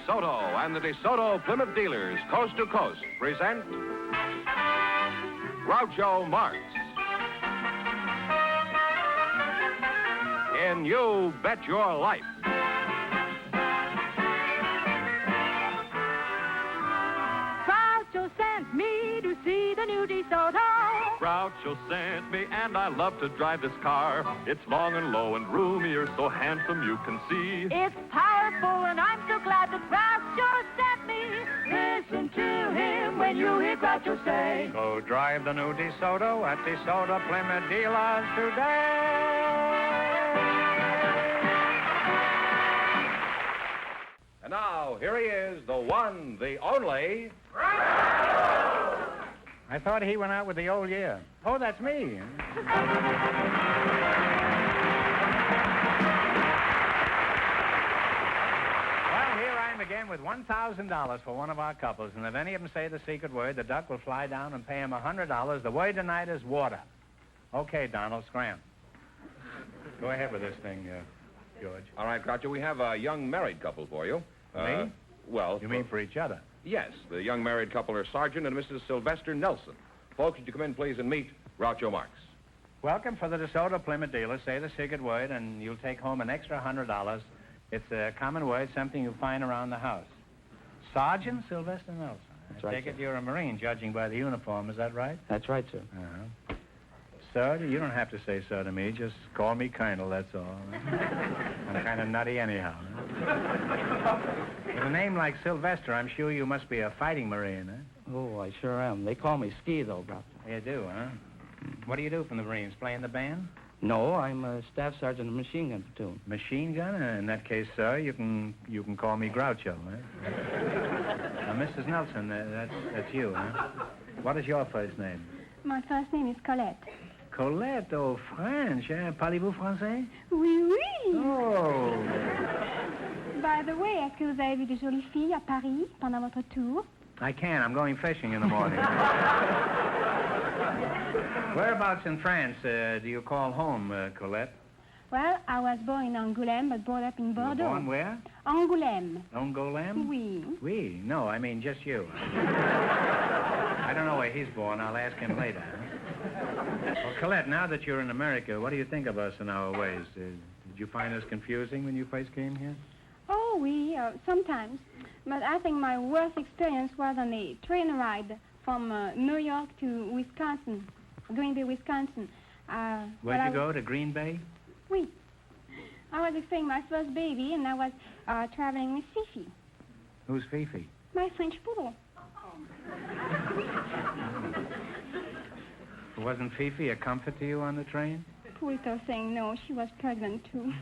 DeSoto and the DeSoto Plymouth dealers, coast to coast, present Groucho Marx in You Bet Your Life. Groucho sent me to see the new DeSoto. Groucho sent me, and I love to drive this car. It's long and low and roomier, so handsome you can see. It's powerful, and I'm so glad that Groucho sent me. Listen to him when you hear Groucho say, Go drive the new DeSoto at DeSoto Plymouth dealers today. And now, here he is, the one, the only... I thought he went out with the old year. Oh, that's me. Well, here I am again with $1,000 for one of our couples, and if any of them say the secret word, the duck will fly down and pay him $100. The word tonight is water. Okay, Donald, scram. Go ahead with this thing, George. All right, Groucho, we have a young married couple for you. Me? Well... You mean for each other? Yes, the young married couple are Sergeant and Mrs. Sylvester Nelson. Folks, would you come in, please, and meet Groucho Marx? Welcome for the DeSoto Plymouth dealer. Say the secret word, and you'll take home an extra $100. It's a common word, something you find around the house. Sergeant Sylvester Nelson. That's I right, take it sir. you're a Marine, judging by the uniform. Is that right? That's right, sir. Uh-huh. Sir, you don't have to say sir to me. Just call me Colonel, that's all. I'm kind of nutty anyhow. With a name like Sylvester, I'm sure you must be a fighting Marine, huh? Oh, I sure am. They call me Ski, though, Doctor. You do, huh? What do you do from the Marines? Play in the band? No, I'm a staff sergeant of machine gun platoon. Machine gun? In that case, sir, you can call me Groucho, huh? Now, Mrs. Nelson, that's you, huh? What is your first name? My first name is Colette. Colette, oh, French, hein? Parlez-vous français? Oui, oui. Oh. By the way, est-ce que vous avez vu de jolies filles à Paris pendant votre tour? I can. I'm going fishing in the morning. Whereabouts in France do you call home, Colette? Well, I was born in Angoulême, but brought up in You were Bordeaux. born where? Angoulême. Angoulême? Oui. Oui. No, I mean just you. I don't know where he's born. I'll ask him later. Well, Colette, now that you're in America, what do you think of us and our ways? Did you find us confusing when you first came here? Oh, oui, sometimes. But I think my worst experience was on a train ride from New York to Wisconsin, Green Bay, Wisconsin. Where'd you go, to Green Bay? Oui. I was expecting my first baby, and I was traveling with Fifi, Who's Fifi? my French poodle. Wasn't Fifi a comfort to you on the train? Poor saying no, she was pregnant too.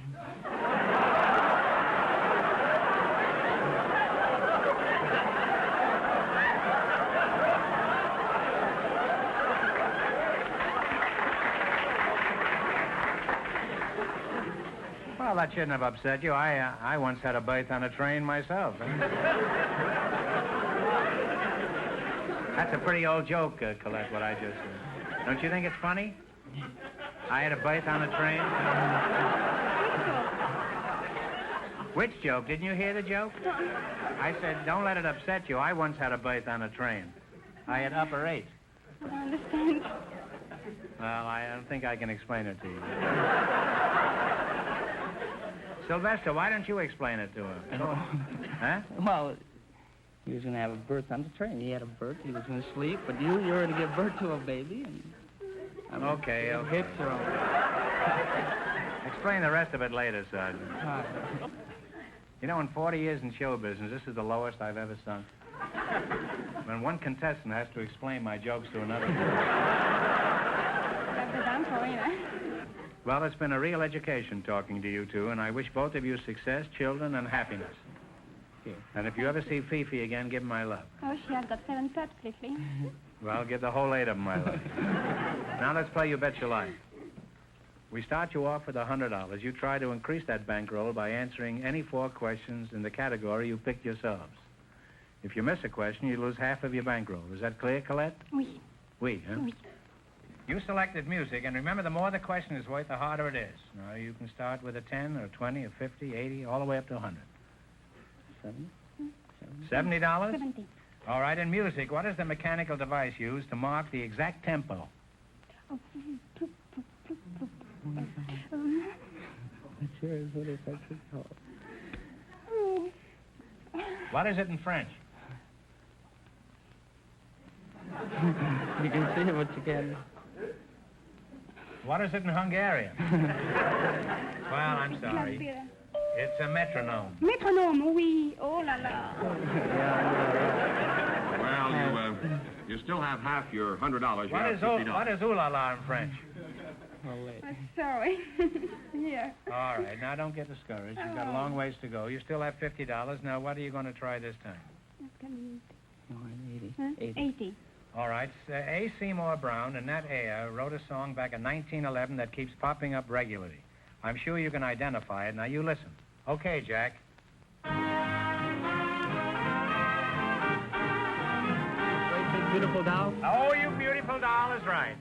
Well, that shouldn't have upset you. I once had a berth on a train myself. That's a pretty old joke, Colette, what I just said. Don't you think it's funny? I had a berth on a train. Which joke? Didn't you hear the joke? I said, don't let it upset you. I once had a berth on a train. I had upper 8. I don't understand. Well, I don't think I can explain it to you. Sylvester, why don't you explain it to her? Huh? Well, he was going to have a birth on the train. He had a birth. He was going to sleep. But you were going to give birth to a baby. And Okay. hips are all... Explain the rest of it later, Sergeant. Ah. You know, in 40 years in show business, this is the lowest I've ever sunk. When one contestant has to explain my jokes to another. That's done for you. Well, it's been a real education talking to you two, and I wish both of you success, children, and happiness. Here. And if you ever see Fifi again, give my love. Oh, she has got 7 pups lately. Well, give the whole 8 of them my love. Now let's play You Bet Your Life. We start you off with $100. You try to increase that bankroll by answering any 4 questions in the category you picked yourselves. If you miss a question, you lose half of your bankroll. Is that clear, Colette? Oui. Oui, huh? Oui. You selected music, and remember, the more the question is worth, the harder it is. You can start with a 10 or 20 or 50, 80, all the way up to 100. 7. $70? 70. All right, in music, what is the mechanical device used to mark the exact tempo? Oh, It sure is what it's actually called. What is it in French? You can see it, but you can't. What is it in Hungarian? Well, I'm sorry. Clavier. It's a metronome. Metronome, oui. Oh la la. Well, you still have half your $100. You What have is, $50. what is ooh la la in French? I'm sorry. Yeah. All right, now don't get discouraged. You've got a long ways to go. You still have $50. Now, what are you going to try this time? No, 80. Huh? 80. 80. All right, A. Seymour Brown and Nat Ayer wrote a song back in 1911 that keeps popping up regularly. I'm sure you can identify it. Now, you listen. Okay, Jack. Beautiful doll? Oh, you beautiful doll is right.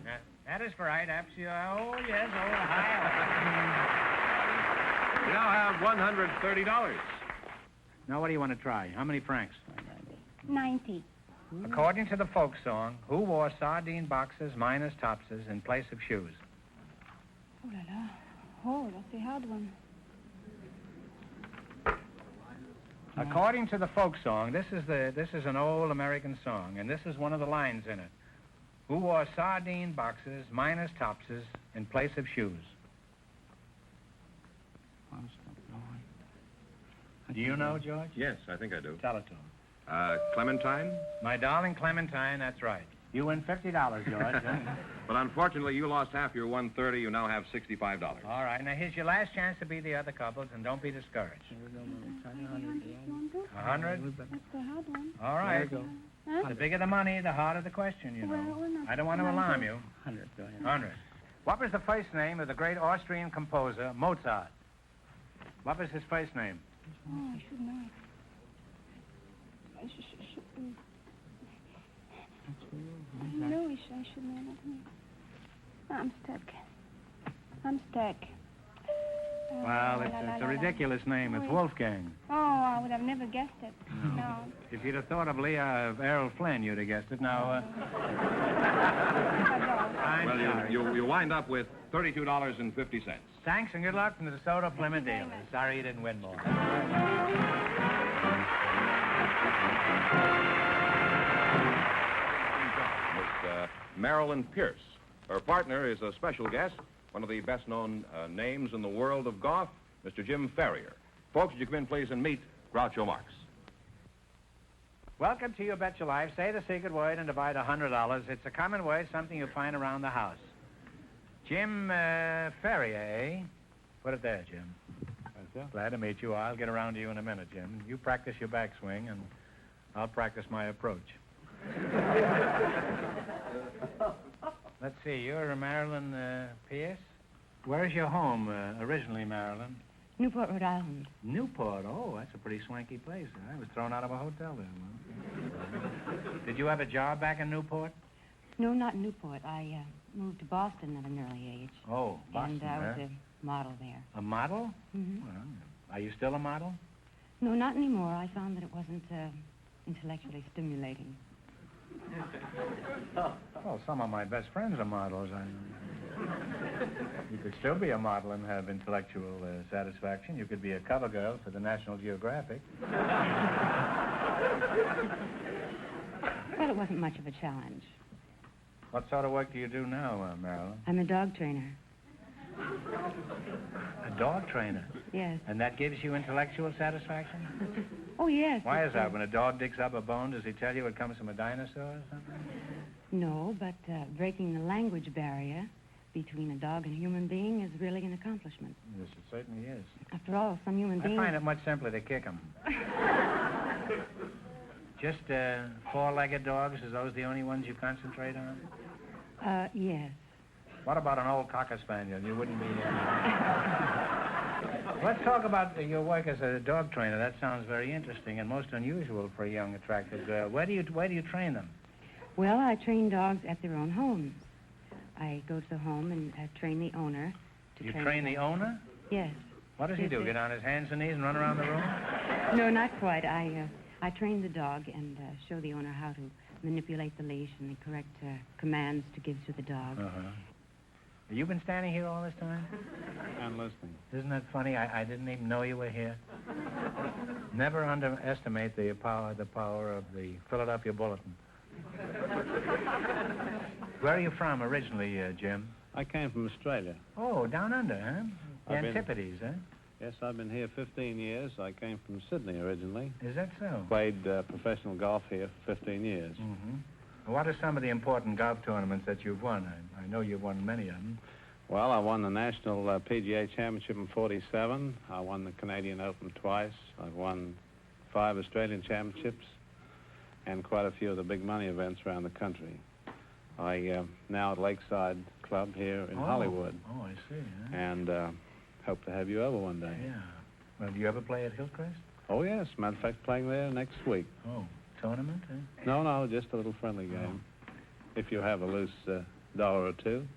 That is right. Absolutely. Oh, yes. Oh, hi. You now have $130. Now, what do you want to try? How many francs? 90. According to the folk song, who wore sardine boxes minus topses in place of shoes? Oh la la. Oh, that's a hard one. According to the folk song, this is an old American song, and this is one of the lines in it. Who wore sardine boxes minus topses in place of shoes? Do you know, George? Yes, I think I do. Tell it to him. Clementine? My darling Clementine, that's right. You win $50, George. But unfortunately, you lost half your $130. You now have $65. All right, now here's your last chance to beat the other couples, and don't be discouraged. 100? That's the hard one. All right. There you Huh? The bigger the money, the harder the question, you know. Well, we're not- I don't want to not alarm good. you. 100. Go ahead. 100. What was the first name of the great Austrian composer, Mozart? What was his first name? Oh, I should know it. I know I should know that. I'm stuck. Well, it's a ridiculous name. It's Wolfgang. Oh, I would have never guessed it. No. If you'd have thought of Errol Flynn, you'd have guessed it. Now, I'm Well, sorry. you wind up with $32.50. Thanks and good luck from the DeSoto Plymouth dealers. Sorry you didn't win more. Miss Marilyn Pierce. Her partner is a special guest, one of the best-known names in the world of golf, Mr. Jim Ferrier. Folks, would you come in, please, and meet Groucho Marx. Welcome to You Bet Your Life. Say the secret word and divide $100. It's a common word, something you find around the house. Jim Ferrier, eh? Put it there, Jim. Glad to meet you. I'll get around to you in a minute, Jim. You practice your backswing, and I'll practice my approach. Let's see, you're Marilyn Pierce? Where's your home originally, Marilyn? Newport, Rhode Island. Newport. Oh, that's a pretty swanky place. I was thrown out of a hotel there. Did you have a job back in Newport? No, not Newport. I moved to Boston at an early age. Oh, Boston, And I was huh? a model there. A model? Mm-hmm. Well, are you still a model? No, not anymore. I found that it wasn't intellectually stimulating. Well, some of my best friends are models. You could still be a model and have intellectual satisfaction. You could be a cover girl for the National Geographic. Well, it wasn't much of a challenge. What sort of work do you do now, Marilyn? I'm a dog trainer. A dog trainer. Yes. And that gives you intellectual satisfaction? Oh, yes. Why is that? When a dog digs up a bone, does he tell you it comes from a dinosaur or something? No, but breaking the language barrier between a dog and a human being is really an accomplishment. Yes, it certainly is. After all, some human I beings... find it much simpler to kick them. Just four-legged dogs, is those the only ones you concentrate on? Yes. What about an old cocker spaniel? You wouldn't be... Let's talk about your work as a dog trainer. That sounds very interesting and most unusual for a young, attractive girl. Where do you train them? Well, I train dogs at their own homes. I go to the home and train the owner. You train the owner? Yes. What does he do? Get on his hands and knees and run around the room? No, not quite. I I train the dog and show the owner how to manipulate the leash and the correct commands to give to the dog. Uh-huh. You've been standing here all this time? I'm listening. Isn't that funny? I didn't even know you were here. Never underestimate the power of the Philadelphia Bulletin. Where are you from originally, Jim? I came from Australia. Oh, down under, huh? The I've been- Antipodes, huh? Yes, I've been here 15 years. I came from Sydney originally. Is that so? Played professional golf here for 15 years. Mm-hmm. What are some of the important golf tournaments that you've won? I know you've won many of them. Well, I won the National PGA Championship in 47. I won the Canadian Open twice. I've won 5 Australian championships and quite a few of the big money events around the country. I now at Lakeside Club here in Hollywood. Oh, I see. Huh? And hope to have you over one day. Yeah. Well, do you ever play at Hillcrest? Oh, yes. Matter of fact, playing there next week. Oh, tournament, huh? No, just a little friendly game. If you have a loose dollar or two.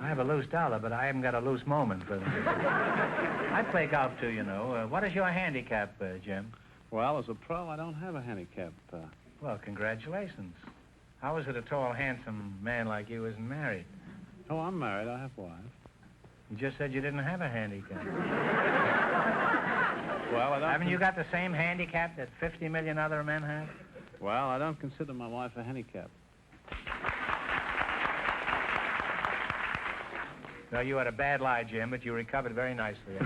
I have a loose dollar, but I haven't got a loose moment for them. I play golf, too, you know. What is your handicap, Jim? Well, as a pro, I don't have a handicap. Well, congratulations. How is it a tall, handsome man like you isn't married? Oh, I'm married. I have a wife. You just said you didn't have a handicap. Well, I don't... Haven't you got the same handicap that 50 million other men have? Well, I don't consider my wife a handicap. No, you had a bad lie, Jim, but you recovered very nicely.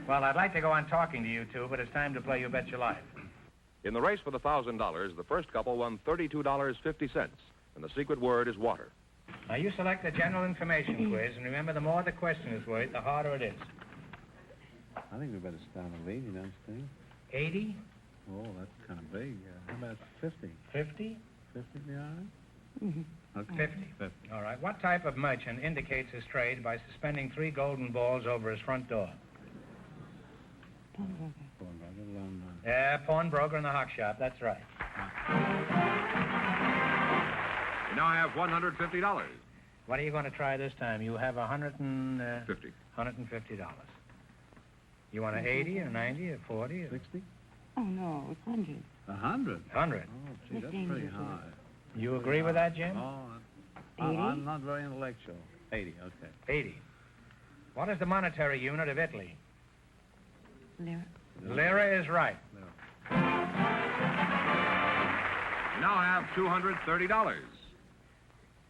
Well, I'd like to go on talking to you two, but it's time to play You Bet Your Life. In the race for the $1,000, the first couple won $32.50, and the secret word is water. Now, you select the general information quiz, and remember, the more the question is worth, the harder it is. I think we better start a lead, you don't think? 80? Oh, that's kind of big. How about 50? 50? 50 be all right? Mm-hmm. Okay. 50. All right. What type of merchant indicates his trade by suspending 3 golden balls over his front door? Pawnbroker. Yeah, pawnbroker in the hock shop. That's right. You now have $150. What are you going to try this time? You have $150. 50. $150. You want an 80 or 90 or 40 or 60? Oh, no, it's 100. 100? 100? Oh, gee, that's 15 pretty usually. high. You agree with that, Jim? Oh, 80? I'm not very intellectual. 80, okay. 80. What is the monetary unit of Italy? Lira. Lira is right. You now have $230.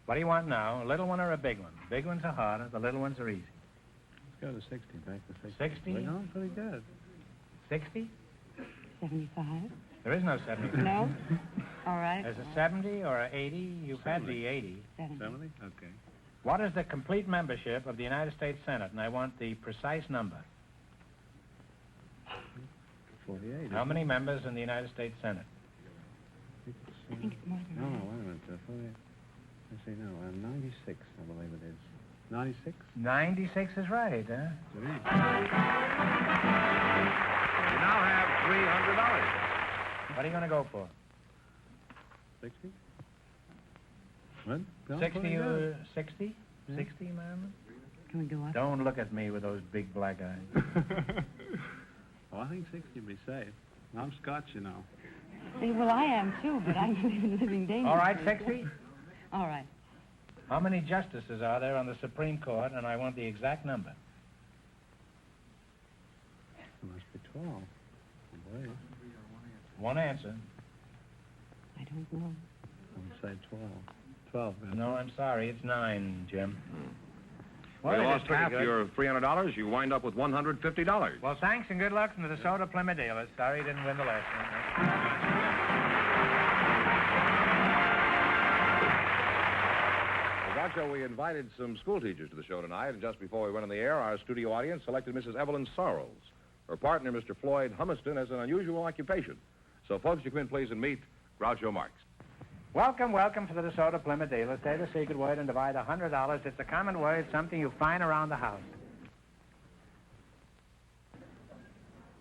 What do you want now? A little one or a big one? Big ones are harder. The little ones are easy. Let's go to 60, back to 60. 60? We're going pretty good. 60? 75. There is no 70. No? All right. There's a 70 or a 80. You've had the 80. 70. 70? Okay. What is the complete membership of the United States Senate? And I want the precise number. 48. How many members in the United States Senate? I think it's more than No, that. wait a minute. 48. Let's see, no, 96, I believe it is. 96? 96 is right, huh? You now have $300. What are you going to go for? 60? What? Going 60 pretty or good. 60? Yeah. 60, ma'am? Can we go up? Don't look at me with those big black eyes. Oh, I think 60 would be safe. I'm Scotch, you know. Well, I am, too, but I'm living dangerously. All right, 60? All right. How many justices are there on the Supreme Court? And I want the exact number. It must be 12. I believe. One answer. I don't know. I would say 12. 12. No, I'm sorry. It's 9, Jim. Well, you it is lost pretty half good. your $300. You wind up with $150. Well, thanks and good luck from the DeSoto Plymouth dealers. Sorry you didn't win the last one. Well, Groucho, we invited some school teachers to the show tonight, and just before we went on the air, our studio audience selected Mrs. Evelyn Sorrells. Her partner, Mr. Floyd Humiston, has an unusual occupation. So, folks, you come in, please, and meet Groucho Marx. Welcome, welcome to the DeSoto Plymouth dealers. Say the secret word and divide $100. It's a common word, something you find around the house.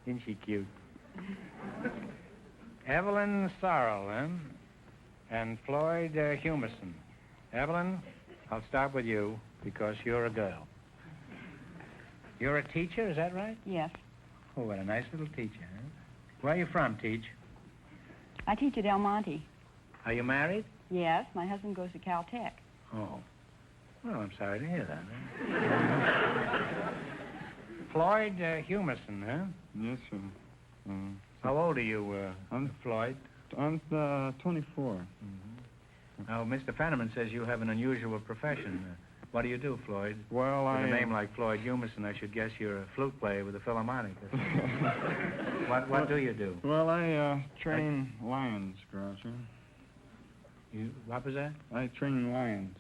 Isn't she cute? Evelyn Sorrell, huh? And Floyd Humiston. Evelyn, I'll start with you because you're a girl. You're a teacher, is that right? Yes. Oh, what a nice little teacher, huh? Where are you from, Teach? I teach at El Monte. Are you married? Yes, my husband goes to Caltech. Oh. Well, I'm sorry to hear that. Huh? Floyd Humerson, huh? Yes, sir. How old are you, Floyd? I'm 24. Mm-hmm. Now, Mr. Fenneman says you have an unusual profession. What do you do, Floyd? Well, With a name like Floyd Humerson, I should guess you're a flute player with a Philharmonic. What do you do? Well, I train lions, Groucho. What was that? I train lions.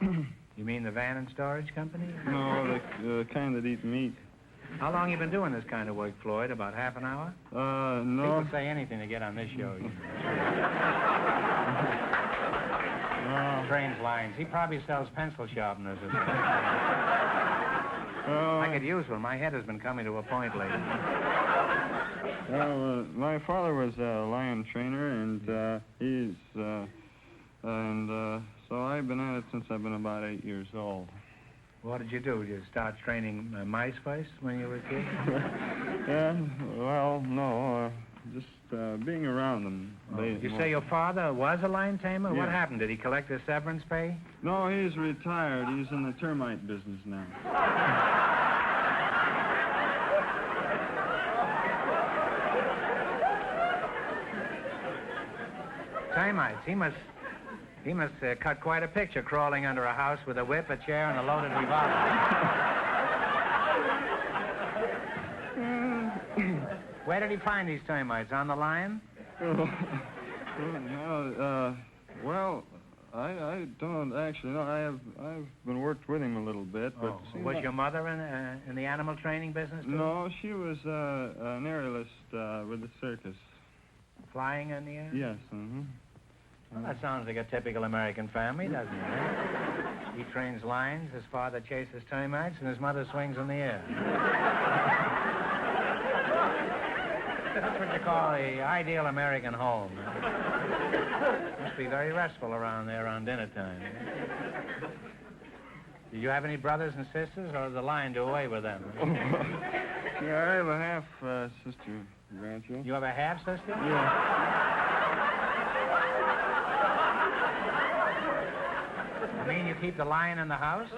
You mean the van and storage company? No, the kind that eat meat. How long you been doing this kind of work, Floyd? About half an hour? No. People say anything to get on this show. Trains lines. He probably sells pencil sharpeners or something. I could use one. My head has been coming to a point lately. Well, my father was a lion trainer, and so I've been at it since I've been about 8 years old. What did you do? Did you start training mice first when you were a kid? Yeah, well, no, just being around them. You say your father was a lion tamer? Yeah. What happened? Did he collect his severance pay? No, he's retired. He's in the termite business now. Termites. He must cut quite a picture crawling under a house with a whip, a chair, and a loaded revolver. Where did he find these termites? On the line? Well, I don't actually know. I've been worked with him a little bit, but was your mother in the animal training business too? No, she was an aerialist with the circus. Flying in the air? Yes. Mm-hmm. Well, that sounds like a typical American family, doesn't it? He trains lions, his father chases termites, and his mother swings in the air. That's what you call the ideal American home. Must be very restful around there around dinner time. Did you have any brothers and sisters, or did the lion do away with them? Yeah, I have a half sister, Groucho. You have a half sister? Yeah. You mean you keep the lion in the house?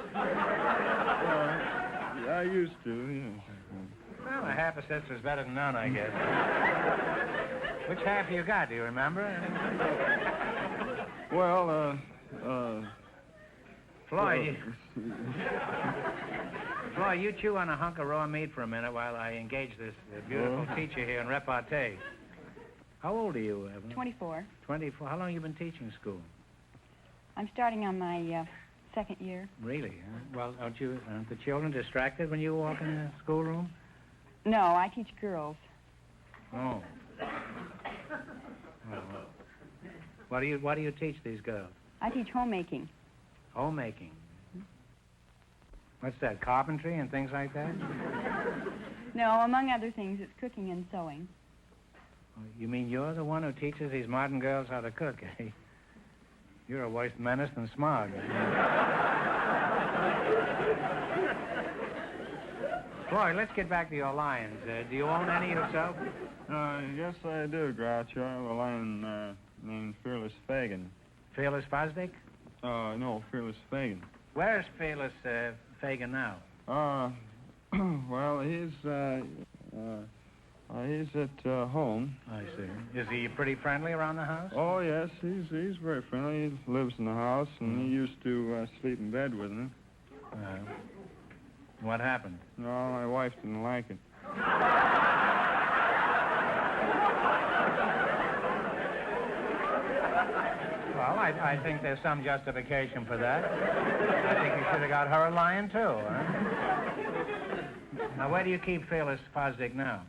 I used to, yes. Well, a half a sister's better than none, I guess. Which half you got, do you remember? Well, Floyd, Floyd, you chew on a hunk of raw meat for a minute while I engage this beautiful teacher here in repartee. How old are you, Evelyn? 24. 24. How long have you been teaching school? I'm starting on my second year. Really? Huh? Well, aren't the children distracted when you walk in the schoolroom? No, I teach girls. Oh. Well, what do you teach these girls? I teach homemaking. Homemaking. What's that, carpentry and things like that? No, among other things, it's cooking and sewing. You mean you're the one who teaches these modern girls how to cook, eh? You're a worse menace than smart. Floyd, let's get back to your lions. Do you own any yourself? Yes, I do, Groucho. I have a lion named Fearless Fagin. Fearless Fosdick? No, Fearless Fagin. Where's Fearless Fagin now? Well, he's at home. I see. Is he pretty friendly around the house? Oh, yes, he's very friendly. He lives in the house, and he used to sleep in bed with me. What happened? No, my wife didn't like it. Well, I think there's some justification for that. I think you should have got her a lion, too, huh? Now, where do you keep Fearless Fosdick now?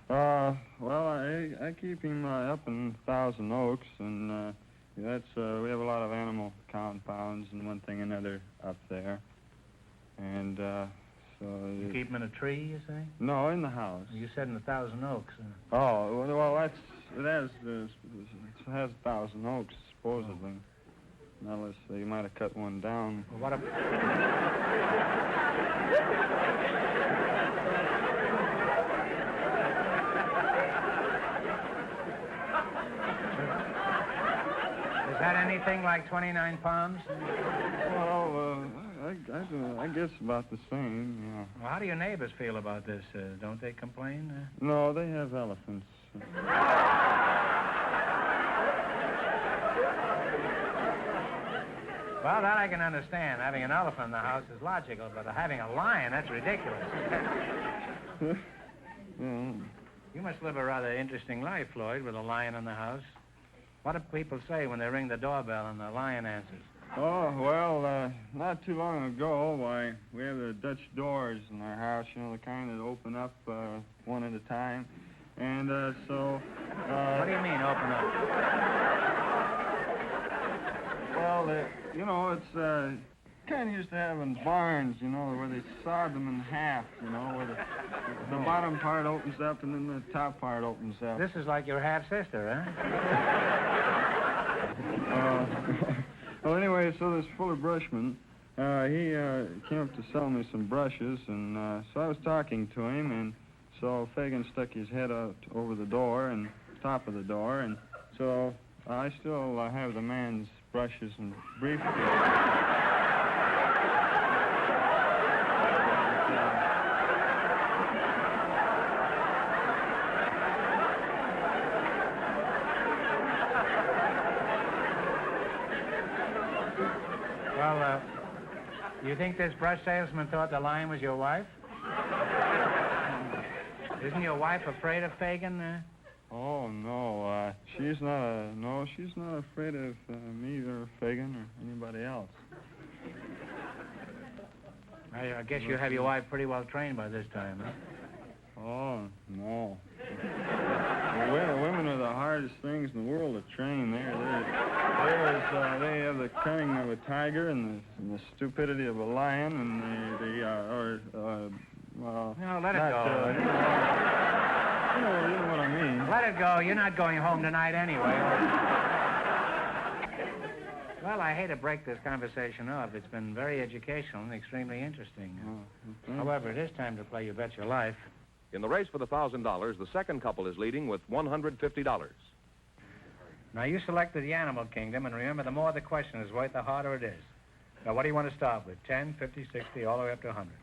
Well, I keep him up in Thousand Oaks, and we have a lot of animal compounds and one thing and another up there. And so... You keep him in a tree, you say? No, in the house. You said in the Thousand Oaks. Oh, well, it has Thousand Oaks, supposedly. Unless you might have cut one down. Well, what anything like 29 pounds? Well, I guess about the same, yeah. Well, how do your neighbors feel about this? Don't they complain? No, they have elephants. Well, that I can understand. Having an elephant in the house is logical, but having a lion, that's ridiculous. Yeah. You must live a rather interesting life, Floyd, with a lion in the house. What do people say when they ring the doorbell and the lion answers? Oh, well, not too long ago, why, we have the Dutch doors in our house, you know, the kind that open up one at a time. And so... What do you mean, open up? Well, you know, it's kind of used to have in barns, you know, where they sawed them in half, you know, where the bottom part opens up and then the top part opens up. This is like your half-sister, huh? Well, anyway, so this Fuller Brushman, he came up to sell me some brushes, and so I was talking to him, and so Fagin stuck his head out over the door and top of the door, and so I still have the man's brushes and briefcase. Well, you think this brush salesman thought the lion was your wife? Isn't your wife afraid of Fagin? Oh, no, she's not afraid of me or Fagin or anybody else. I guess you have your wife pretty well trained by this time, huh? Oh, no. Women are the hardest things in the world to train. They have the cunning of a tiger and the stupidity of a lion, and well... No, let it go. You know what I mean. Let it go. You're not going home tonight anyway. Well, I hate to break this conversation off. It's been very educational and extremely interesting. However, it is time to play You Bet Your Life. In the race for the $1,000, the second couple is leading with $150. Now, you selected the animal kingdom, and remember, the more the question is worth, the harder it is. Now, what do you want to start with? 10, 50, 60, all the way up to 100?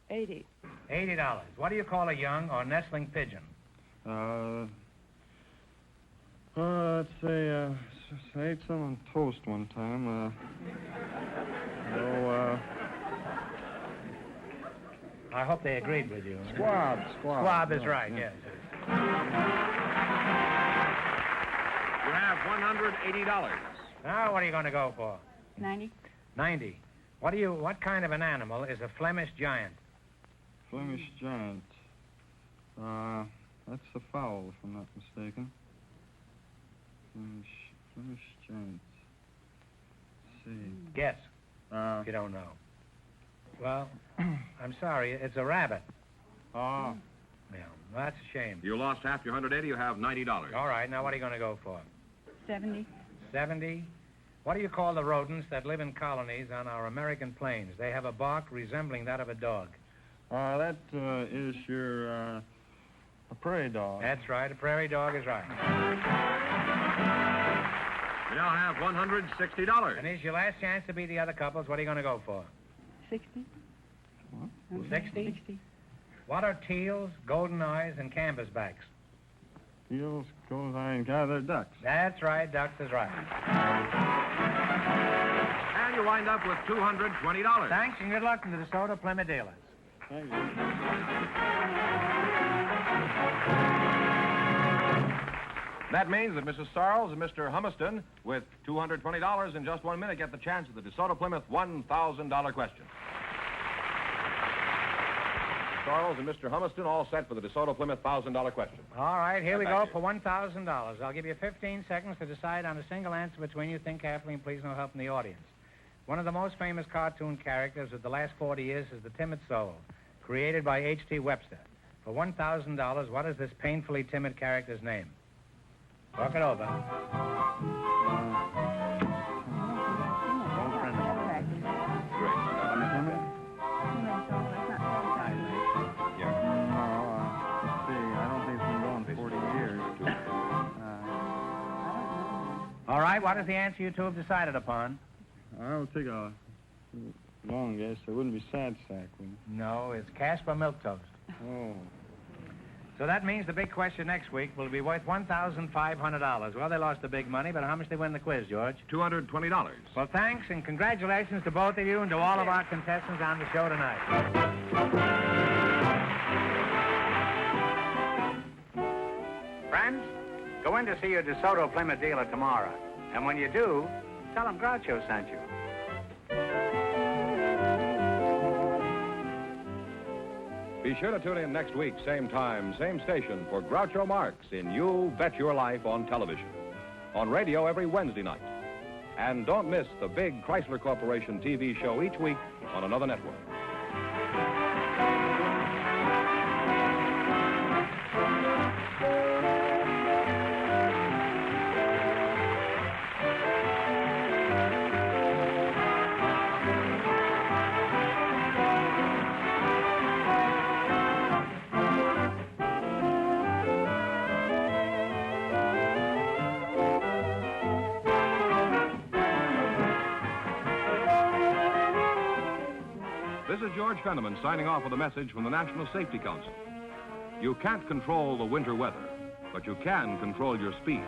80. $80. What do you call a young or nestling pigeon? Let's say, I ate some on toast one time. I hope they agreed with you. Squab. Squab is right, yeah. Yes. You have $180. Now, what are you going to go for? 90. 90. What kind of an animal is a Flemish giant? Flemish giant. That's a fowl, if I'm not mistaken. Flemish giant. Let's see. Guess. If you don't know. Well, I'm sorry. It's a rabbit. Oh. Yeah, well, that's a shame. You lost half your $180. You have $90. All right. Now, what are you going to go for? 70. 70. What do you call the rodents that live in colonies on our American plains? They have a bark resembling that of a dog. That is your, a prairie dog. That's right. A prairie dog is right. You now have $160. And here's your last chance to beat the other couples. What are you going to go for? 60. What? 60? 60. What are teals, golden eyes, and canvasbacks? Eels, gold eye, and they're ducks. That's right. Ducks is right. And you wind up with $220. Thanks, and good luck to the DeSoto Plymouth dealers. Thank you. That means that Mrs. Sarles and Mr. Humiston, with $220 in just 1 minute, get the chance at the DeSoto Plymouth $1,000 question. Sarles and Mr. Humiston all set for the DeSoto Plymouth $1,000 question. All right, here we Thank go you. for $1,000. I'll give you 15 seconds to decide on a single answer between you. Think carefully, and please no help from the audience. One of the most famous cartoon characters of the last 40 years is the Timid Soul, created by H.T. Webster. For $1,000, what is this painfully timid character's name? Talk it over. All right, right, what is the answer you two have decided upon? I'll take a long guess. It wouldn't be Sad Sack, would it? No, it's Casper Milk Toast. Oh. So that means the big question next week will be worth $1,500. Well, they lost the big money, but how much did they win the quiz, George? $220. Well, thanks, and congratulations to both of you and to all of our contestants on the show tonight. Friends, go in to see your DeSoto Plymouth dealer tomorrow. And when you do, tell him Groucho sent you. Be sure to tune in next week, same time, same station, for Groucho Marx in You Bet Your Life on television. On radio every Wednesday night. And don't miss the big Chrysler Corporation TV show each week on another network. This is George Fenneman signing off with a message from the National Safety Council. You can't control the winter weather, but you can control your speed.